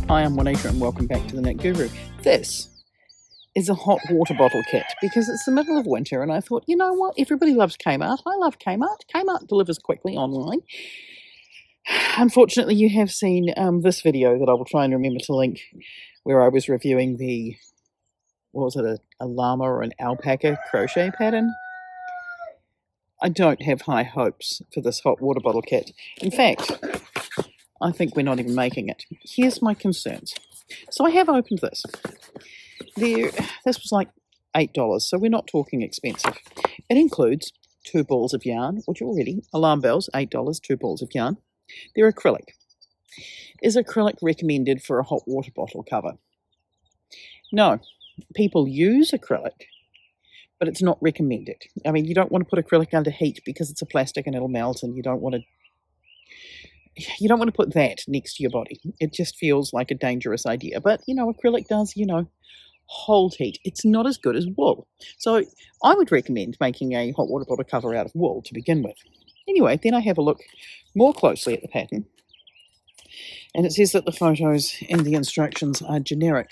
Hi, I'm Juanita and welcome back to the Knit Guru. This is a hot water bottle kit because it's the middle of winter and I thought, you know what, everybody loves Kmart. I love Kmart. Kmart delivers quickly online. Unfortunately, you have seen this video that I will try and remember to link where I was reviewing the, what was it, a llama or an alpaca crochet pattern. I don't have high hopes for this hot water bottle kit. In fact, I think we're not even making it. Here's my concerns. So I have opened this. This was like $8, so we're not talking expensive. It includes 2 balls of yarn, which are already alarm bells, $8, 2 balls of yarn. They're acrylic. Is acrylic recommended for a hot water bottle cover? No. People use acrylic, but it's not recommended. I mean, you don't want to put acrylic under heat because it's a plastic and it'll melt, and you don't want to put that next to your body. It just feels like a dangerous idea. But, acrylic does, hold heat. It's not as good as wool. So I would recommend making a hot water bottle cover out of wool to begin with. Anyway, then I have a look more closely at the pattern. And it says that the photos and the instructions are generic.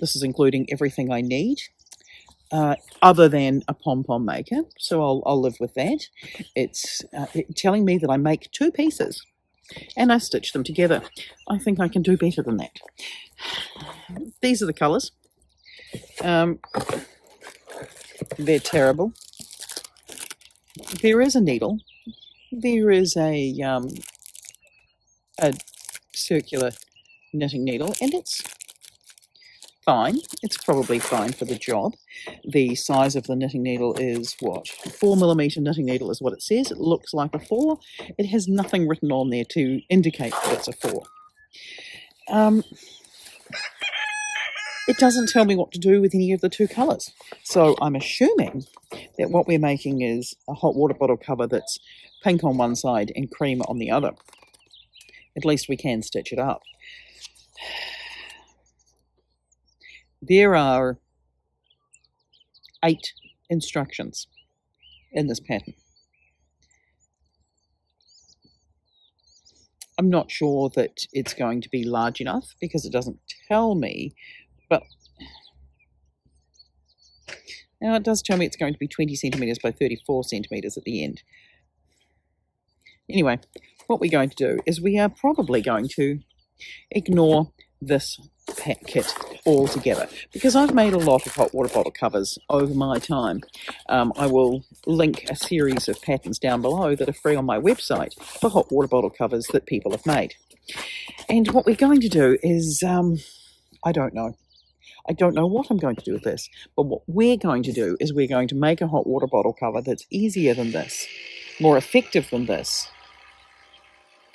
This is including everything I need. Other than a pom-pom maker, so I'll live with that. It's telling me that I make 2 pieces and I stitch them together. I think I can do better than that. These are the colours. They're terrible. There is a needle. There is a circular knitting needle, and it's fine. It's probably fine for the job. The size of the knitting needle is what? 4mm knitting needle is what it says. It looks like a 4. It has nothing written on there to indicate that it's a 4. It doesn't tell me what to do with any of the 2 colours. So I'm assuming that what we're making is a hot water bottle cover that's pink on one side and cream on the other. At least we can stitch it up. There are 8 instructions in this pattern. I'm not sure that it's going to be large enough because it doesn't tell me, but now it does tell me it's going to be 20 centimetres by 34 centimetres at the end. Anyway, what we're going to do is we are probably going to ignore this kit altogether because I've made a lot of hot water bottle covers over my time. I will link a series of patterns down below that are free on my website for hot water bottle covers that people have made. And what we're going to do is, I don't know what I'm going to do with this, but what we're going to do is we're going to make a hot water bottle cover that's easier than this, more effective than this,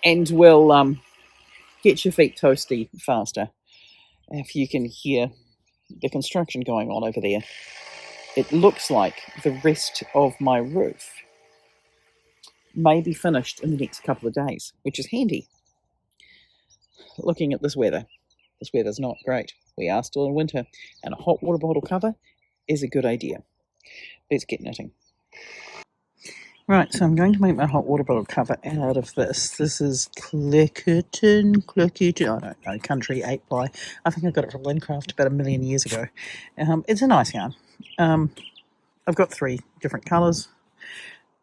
and will get your feet toasty faster. If you can hear the construction going on over there, it looks like the rest of my roof may be finished in the next couple of days, which is handy. Looking at this weather's not great. We are still in winter, and a hot water bottle cover is a good idea. Let's get knitting. Right, so I'm going to make my hot water bottle cover out of this. This is Clickerton, I don't know, Country 8-ply. I think I got it from Lincraft about 1 million years ago. It's a nice yarn. I've got 3 different colours,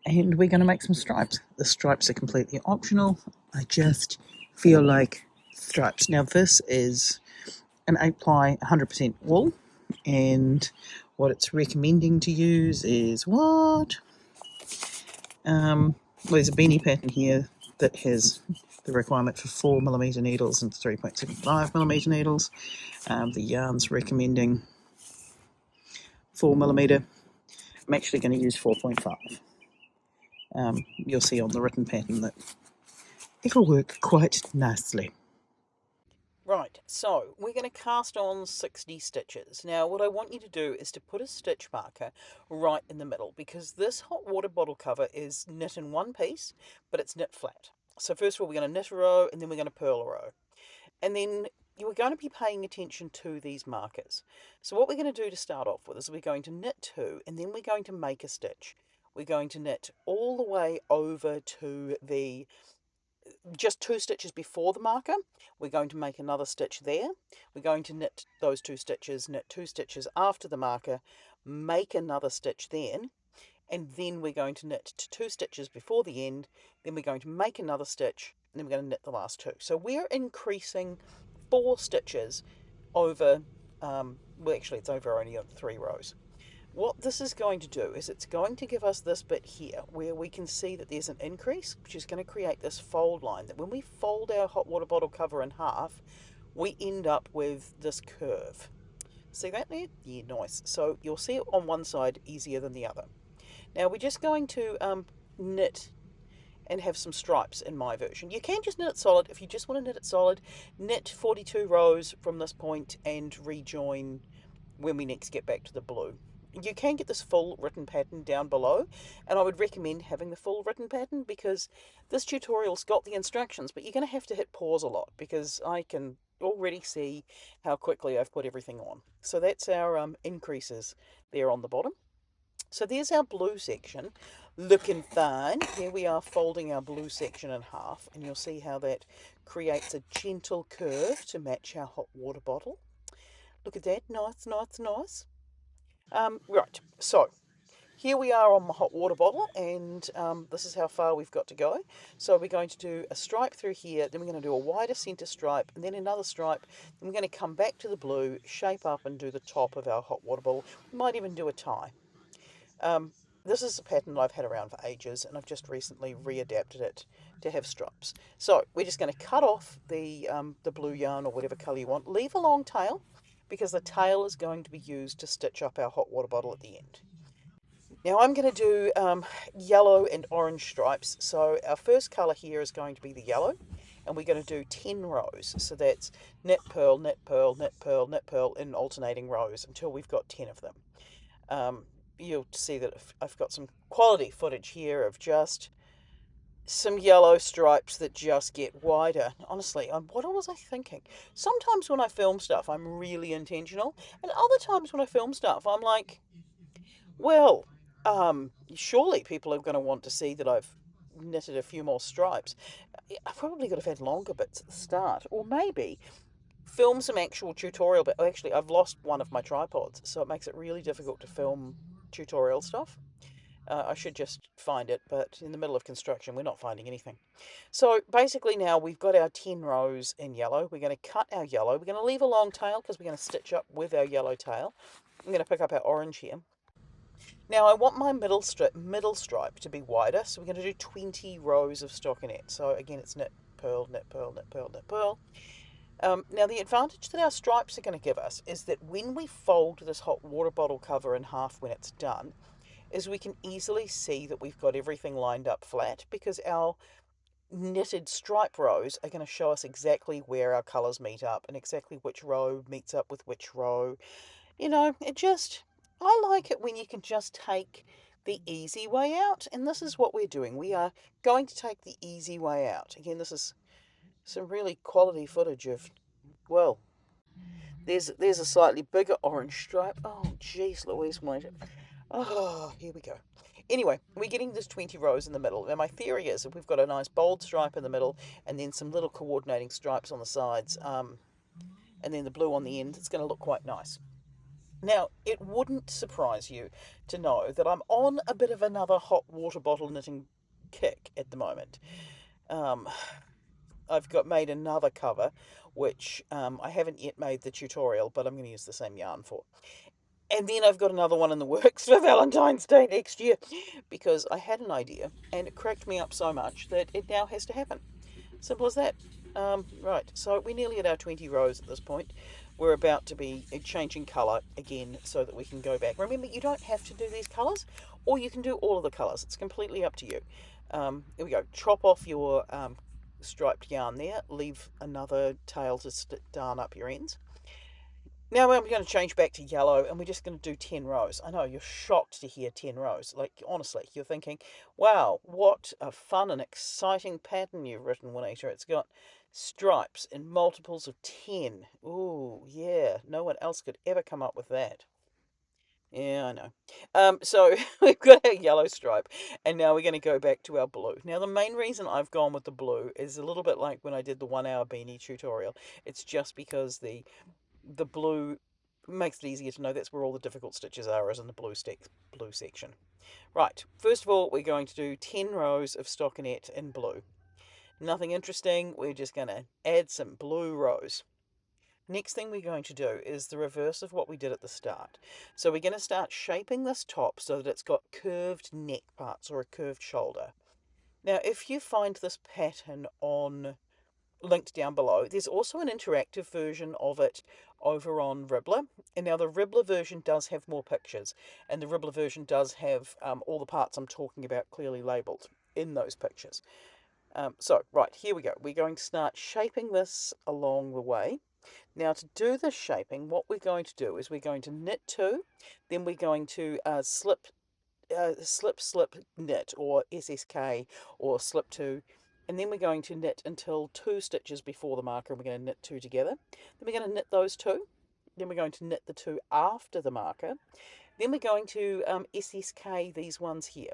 and we're going to make some stripes. The stripes are completely optional. I just feel like stripes. Now this is an 8-ply 100% wool, and what it's recommending to use is what? Well, there's a beanie pattern here that has the requirement for 4mm needles and 3.75mm needles. The yarn's recommending 4mm. I'm actually going to use 4.5. You'll see on the written pattern that it'll work quite nicely. Right, so we're going to cast on 60 stitches. Now what I want you to do is to put a stitch marker right in the middle, because this hot water bottle cover is knit in one piece, but it's knit flat. So first of all we're going to knit a row, and then we're going to purl a row. And then you're going to be paying attention to these markers. So what we're going to do to start off with is we're going to knit 2, and then we're going to make a stitch. We're going to knit all the way over to the just 2 stitches before the marker, we're going to make another stitch there. We're going to knit those 2 stitches, knit 2 stitches after the marker, make another stitch then, and then we're going to knit 2 stitches before the end, then we're going to make another stitch, and then we're going to knit the last 2. So we're increasing 4 stitches over, well, actually, it's over only 3 rows. What this is going to do is it's going to give us this bit here where we can see that there's an increase, which is going to create this fold line that when we fold our hot water bottle cover in half, we end up with this curve. See that there? Yeah, nice. So you'll see it on one side easier than the other. Now we're just going to knit and have some stripes in my version. You can just knit it solid. If you just want to knit it solid, knit 42 rows from this point and rejoin when we next get back to the blue. You can get this full written pattern down below, and I would recommend having the full written pattern because this tutorial's got the instructions, but you're going to have to hit pause a lot because I can already see how quickly I've put everything on. So that's our increases there on the bottom. So there's our blue section, looking fine. Here we are folding our blue section in half, and you'll see how that creates a gentle curve to match our hot water bottle. Look at that, nice, nice, nice. Right, so here we are on my hot water bottle, and this is how far we've got to go. So we're going to do a stripe through here, then we're going to do a wider centre stripe, and then another stripe. Then we're going to come back to the blue, shape up and do the top of our hot water bottle. We might even do a tie. Um, this is a pattern I've had around for ages, and I've just recently readapted it to have stripes. So we're just going to cut off the blue yarn or whatever colour you want. Leave a long tail because the tail is going to be used to stitch up our hot water bottle at the end. Now I'm going to do yellow and orange stripes. So our first colour here is going to be the yellow, and we're going to do 10 rows. So that's knit, purl, knit, purl, knit, purl, knit, purl in alternating rows until we've got 10 of them. You'll see that I've got some quality footage here of just some yellow stripes that just get wider. Honestly, what was I thinking? Sometimes when I film stuff, I'm really intentional, and other times when I film stuff, I'm like, well, surely people are going to want to see that I've knitted a few more stripes. I probably could have had longer bits at the start, or maybe film some actual tutorial. But actually, I've lost one of my tripods, so it makes it really difficult to film tutorial stuff. I should just find it, but in the middle of construction, we're not finding anything. So basically now we've got our 10 rows in yellow. We're going to cut our yellow. We're going to leave a long tail because we're going to stitch up with our yellow tail. I'm going to pick up our orange here. Now I want my middle stripe to be wider, so we're going to do 20 rows of stockinette. So again, it's knit, purl, knit, purl, knit, purl, knit, purl. Now the advantage that our stripes are going to give us is that when we fold this hot water bottle cover in half when it's done, is we can easily see that we've got everything lined up flat because our knitted stripe rows are going to show us exactly where our colours meet up and exactly which row meets up with which row. I like it when you can just take the easy way out, and this is what we're doing. We are going to take the easy way out. Again, this is some really quality footage of, well, there's a slightly bigger orange stripe. Oh, jeez, Louise, oh, here we go. Anyway, we're getting this 20 rows in the middle. Now, my theory is if we've got a nice bold stripe in the middle and then some little coordinating stripes on the sides, and then the blue on the end, it's going to look quite nice. Now, it wouldn't surprise you to know that I'm on a bit of another hot water bottle knitting kick at the moment. Um, I've got made another cover, which I haven't yet made the tutorial, but I'm going to use the same yarn for. And then I've got another one in the works for Valentine's Day next year because I had an idea and it cracked me up so much that it now has to happen. Simple as that. Right, so we're nearly at our 20 rows at this point. We're about to be changing colour again so that we can go back. Remember, you don't have to do these colours, or you can do all of the colours. It's completely up to you. Here we go. Chop off your striped yarn there. Leave another tail to darn up your ends. Now I'm going to change back to yellow and we're just going to do 10 rows. I know you're shocked to hear 10 rows. Like, honestly, you're thinking, wow, what a fun and exciting pattern you've written, Juanita. It's got stripes in multiples of 10. Ooh, yeah, no one else could ever come up with that. Yeah, I know. So we've got our yellow stripe, and now we're going to go back to our blue. Now, the main reason I've gone with the blue is a little bit like when I did the 1 hour beanie tutorial. It's just because the blue makes it easier to know that's where all the difficult stitches are, is in the blue section. Right, first of all, we're going to do 10 rows of stockinette in blue. Nothing interesting, we're just going to add some blue rows. Next thing we're going to do is the reverse of what we did at the start. So we're going to start shaping this top so that it's got curved neck parts or a curved shoulder. Now, if you find this pattern on linked down below, there's also an interactive version of it over on Ribbler. And now the Ribbler version does have more pictures, and the Ribbler version does have all the parts I'm talking about clearly labelled in those pictures. Right, here we go. We're going to start shaping this along the way. Now, to do this shaping, what we're going to do is we're going to knit two, then we're going to slip, knit, or SSK, or slip two, and then we're going to knit until 2 stitches before the marker, and we're going to knit two together. Then we're going to knit those two. Then we're going to knit the two after the marker. Then we're going to SSK these ones here.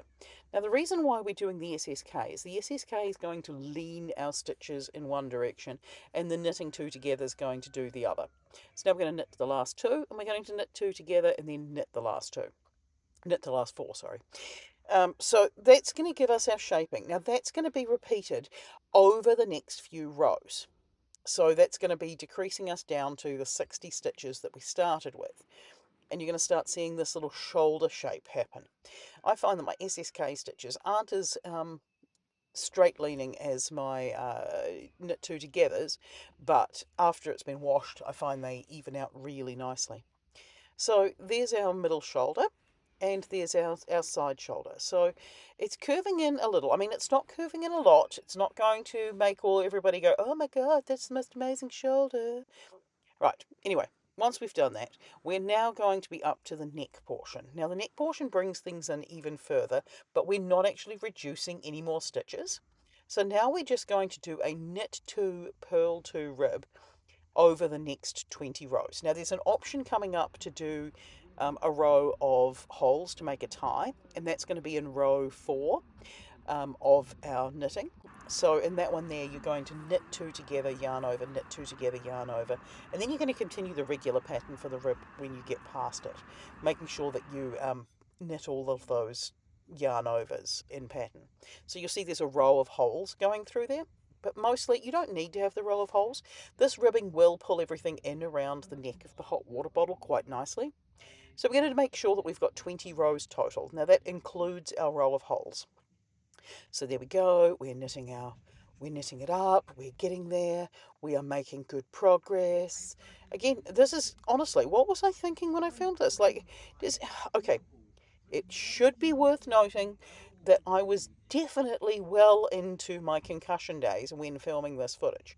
Now, the reason why we're doing the SSK is the SSK is going to lean our stitches in one direction, and the knitting two together is going to do the other. So now we're going to knit the last two, and we're going to knit two together, and then knit the last two. Knit the last four, sorry. So that's going to give us our shaping. Now, that's going to be repeated over the next few rows. So that's going to be decreasing us down to the 60 stitches that we started with. And you're going to start seeing this little shoulder shape happen. I find that my SSK stitches aren't as straight leaning as my knit two togethers, but after it's been washed, I find they even out really nicely. So there's our middle shoulder, and there's our side shoulder. So it's curving in a little. I mean, it's not curving in a lot. It's not going to make everybody go, oh my god, that's the most amazing shoulder. Right, anyway, once we've done that, we're now going to be up to the neck portion. Now, the neck portion brings things in even further, but we're not actually reducing any more stitches. So now we're just going to do a knit 2, purl 2 rib over the next 20 rows. Now, there's an option coming up to do a row of holes to make a tie, and that's going to be in row 4 of our knitting. So in that one there, you're going to knit two together, yarn over, knit two together, yarn over, and then you're going to continue the regular pattern for the rib when you get past it, making sure that you knit all of those yarn overs in pattern. So you'll see there's a row of holes going through there, but mostly you don't need to have the row of holes. This ribbing will pull everything in around the neck of the hot water bottle quite nicely. So we're going to make sure that we've got 20 rows total. Now that includes our row of holes. So there we go. We're knitting it up. We're getting there. We are making good progress. Again, this is honestly, what was I thinking when I filmed this? Okay, it should be worth noting that I was definitely well into my concussion days when filming this footage.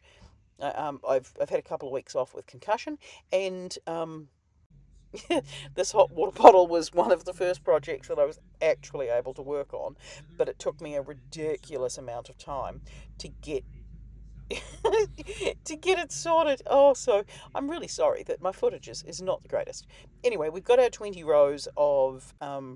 I've had a couple of weeks off with concussion, and this hot water bottle was one of the first projects that I was actually able to work on, but it took me a ridiculous amount of time to get to get it sorted. Oh, so I'm really sorry that my footage is not the greatest. Anyway, we've got our 20 rows of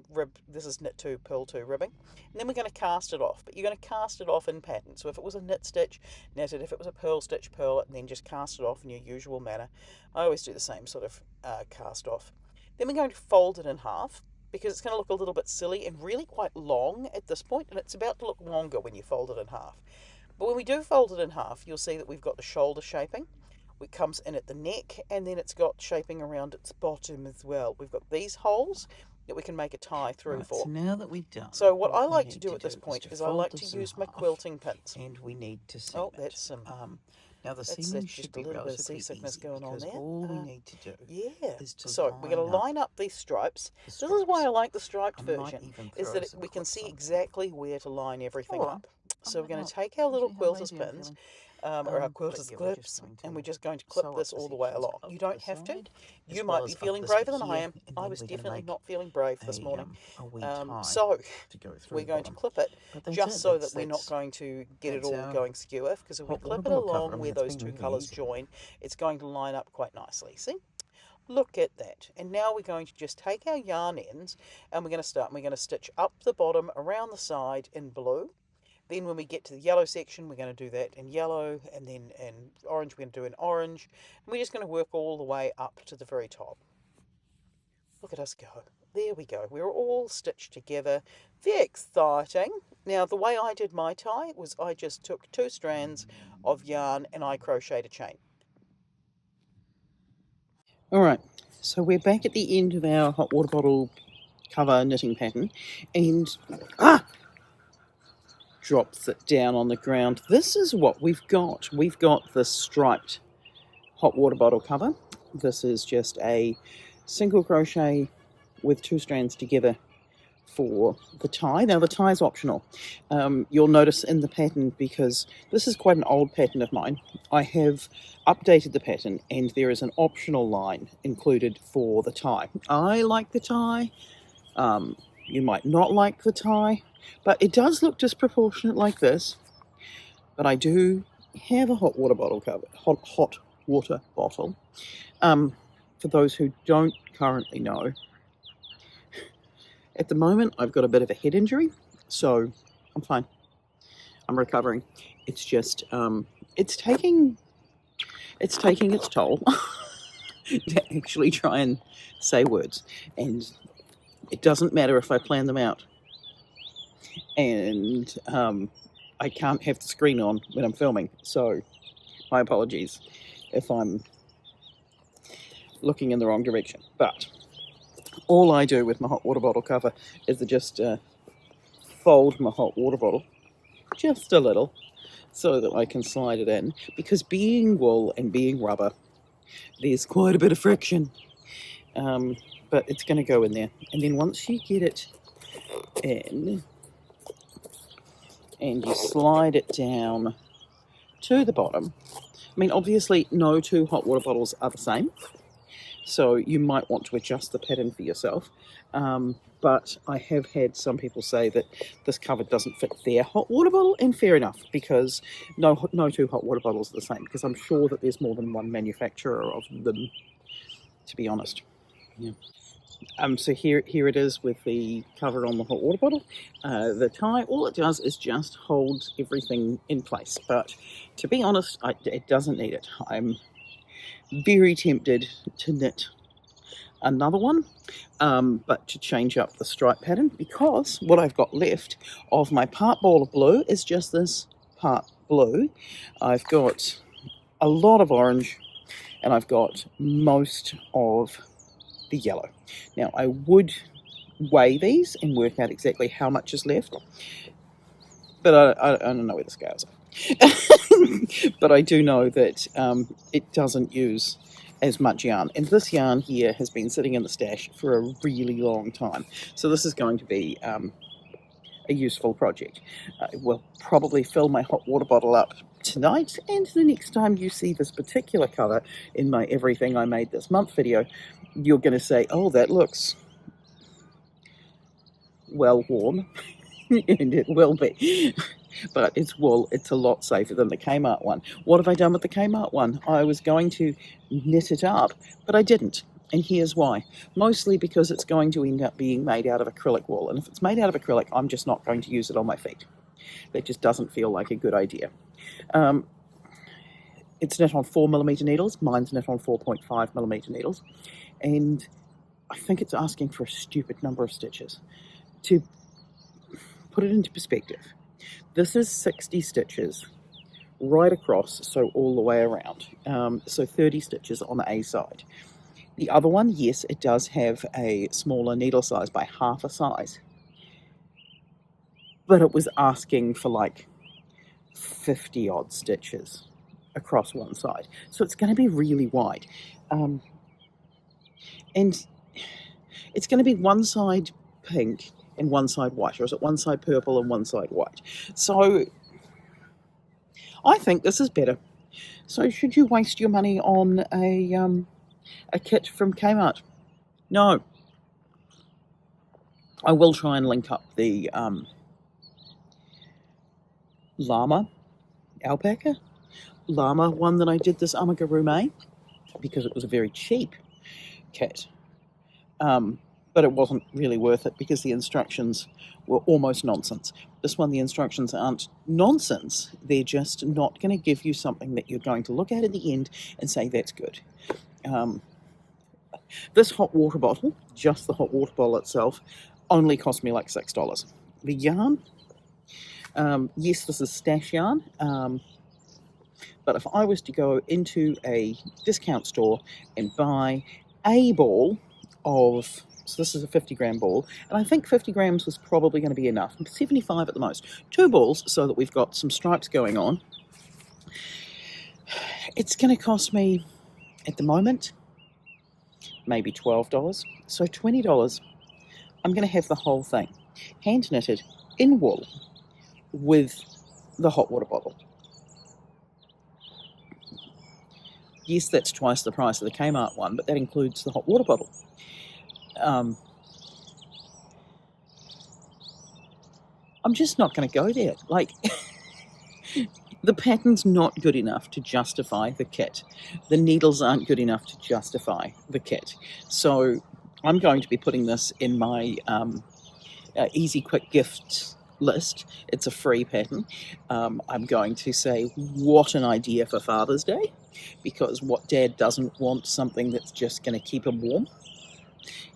rib. This is knit 2, purl 2 ribbing. And then we're going to cast it off. But you're going to cast it off in pattern. So if it was a knit stitch, knit it. If it was a purl stitch, purl it. And then just cast it off in your usual manner. I always do the same sort of cast off. Then we're going to fold it in half, because it's going to look a little bit silly and really quite long at this point, and it's about to look longer when you fold it in half. But when we do fold it in half, you'll see that we've got the shoulder shaping. It comes in at the neck, and then it's got shaping around its bottom as well. We've got these holes that we can make a tie through Right, for. so now that we've done, So what I we like to need do at this is point is I fold like to this in use my half, quilting pins. and we need to seam Oh, it. that's some. Now the That's seaming should just a be little bit of relatively seasickness easy going on because there. all we need to do Yeah. is to So we're going to line up these stripes. This is why I like the striped version, is that we can see exactly where to line everything up. So we're going to take our little quilter's pins, or our quilter's clips, and we're just going to clip this all the way along. You don't have to. You might be feeling braver than I am. I was definitely not feeling brave this morning. So we're going to clip it just so that we're not going to get it all going skewer, because if we clip it along where those two colours join, it's going to line up quite nicely. See? Look at that. And now we're going to just take our yarn ends and we're going to stitch up the bottom around the side in blue. Then when we get to the yellow section, we're going to do that in yellow, and then in orange, we're going to do in orange. And we're just going to work all the way up to the very top. Look at us go. There we go. We're all stitched together. Very exciting. Now, the way I did my tie was I just took 2 strands of yarn and I crocheted a chain. All right, so we're back at the end of our hot water bottle cover knitting pattern, and drops it down on the ground. This is what we've got. We've got the striped hot water bottle cover. This is just a single crochet with 2 strands together for the tie. Now the tie is optional. You'll notice in the pattern, because this is quite an old pattern of mine, I have updated the pattern and there is an optional line included for the tie. I like the tie. You might not like the tie, but it does look disproportionate like this. But I do have a hot water bottle cover, hot water bottle. For those who don't currently know, at the moment I've got a bit of a head injury, so I'm fine. I'm recovering. It's just it's taking its toll to actually try and say words, and it doesn't matter if I plan them out. And I can't have the screen on when I'm filming, so my apologies if I'm looking in the wrong direction. But all I do with my hot water bottle cover is to just fold my hot water bottle just a little so that I can slide it in, because being wool and being rubber, there's quite a bit of friction, but it's going to go in there. And then once you get it in and you slide it down to the bottom, I mean, obviously no 2 hot water bottles are the same, so you might want to adjust the pattern for yourself. But I have had some people say that this cover doesn't fit their hot water bottle, and fair enough, because no 2 hot water bottles are the same, because I'm sure that there's more than one manufacturer of them, to be honest. Yeah. So here it is with the cover on the hot water bottle. The tie, all it does is just hold everything in place, but to be honest, it doesn't need it. I'm very tempted to knit another one, but to change up the stripe pattern, because what I've got left of my part ball of blue is just this part blue. I've got a lot of orange, and I've got most of the yellow. Now I would weigh these and work out exactly how much is left, but I don't know where the scales are. But I do know that it doesn't use as much yarn, and this yarn here has been sitting in the stash for a really long time, so this is going to be a useful project. I will probably fill my hot water bottle up tonight, and the next time you see this particular colour in my Everything I Made This Month video, you're going to say, oh, that looks well worn. And it will be, but it's wool. It's a lot safer than the Kmart one. What have I done with the Kmart one? I was going to knit it up, but I didn't, and here's why. Mostly because it's going to end up being made out of acrylic wool, and if it's made out of acrylic, I'm just not going to use it on my feet. That just doesn't feel like a good idea. It's knit on 4mm needles. Mine's knit on 4.5mm needles, and I think it's asking for a stupid number of stitches. To put it into perspective, this is 60 stitches right across, so all the way around. So 30 stitches on the A side. The other one, yes, it does have a smaller needle size by half a size, but it was asking for like 50 odd stitches across one side, so it's going to be really wide, and it's going to be one side pink and one side white, or is it one side purple and one side white? So I think this is better. So should you waste your money on a kit from Kmart? No. I will try and link up the llama one that I did this amigurumi, because it was a very cheap kit. But it wasn't really worth it because the instructions were almost nonsense. This one, the instructions aren't nonsense. They're just not going to give you something that you're going to look at the end and say, that's good. This hot water bottle, just the hot water bottle itself, only cost me like $6. The yarn, yes, this is stash yarn, but if I was to go into a discount store and buy a ball of, so this is a 50-gram ball, and I think 50 grams was probably going to be enough, 75 at the most, 2 balls so that we've got some stripes going on, it's going to cost me, at the moment, maybe $12, so $20. I'm going to have the whole thing hand knitted in wool with the hot water bottle. Yes, that's twice the price of the Kmart one, but that includes the hot water bottle. I'm just not going to go there. Like, the pattern's not good enough to justify the kit. The needles aren't good enough to justify the kit. So I'm going to be putting this in my easy quick gifts list. It's a free pattern. I'm going to say, what an idea for Father's Day, because what dad doesn't want something that's just going to keep him warm.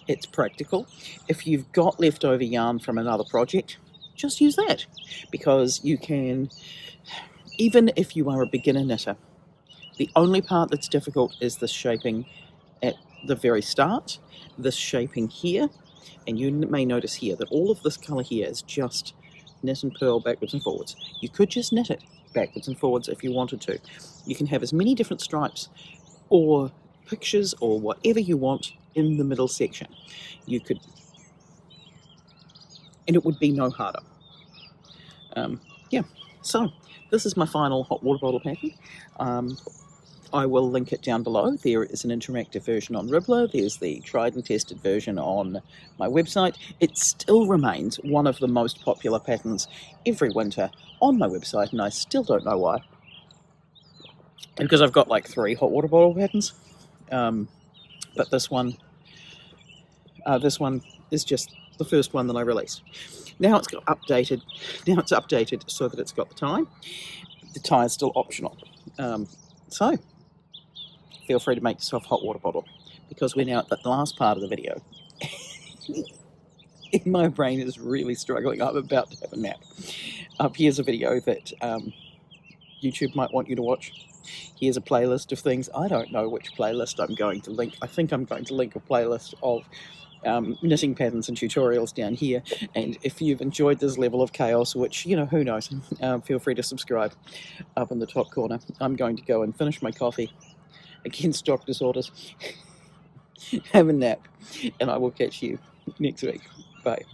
It's practical. If you've got leftover yarn from another project, just use that, because you can, even if you are a beginner knitter, the only part that's difficult is the shaping at the very start, this shaping here, and you may notice here that all of this colour here is just knit and purl backwards and forwards. You could just knit it backwards and forwards if you wanted to. You can have as many different stripes or pictures or whatever you want in the middle section. You could, and it would be no harder. Yeah, so this is my final hot water bottle pattern. I will link it down below. There is an interactive version on Ribbler. There's the tried and tested version on my website. It still remains one of the most popular patterns every winter on my website, and I still don't know why. Because I've got like 3 hot water bottle patterns, but this one is just the first one that I released. Now it's got updated. Now it's updated so that it's got the tie. The tie is still optional. So feel free to make yourself a hot water bottle, because we're now at the last part of the video. My brain is really struggling. I'm about to have a nap. Here's a video that YouTube might want you to watch. Here's a playlist of things. I don't know which playlist I'm going to link. I think I'm going to link a playlist of knitting patterns and tutorials down here, and if you've enjoyed this level of chaos, which, you know, who knows, feel free to subscribe up in the top corner. I'm going to go and finish my coffee against doctor's orders, have a nap, and I will catch you next week. Bye.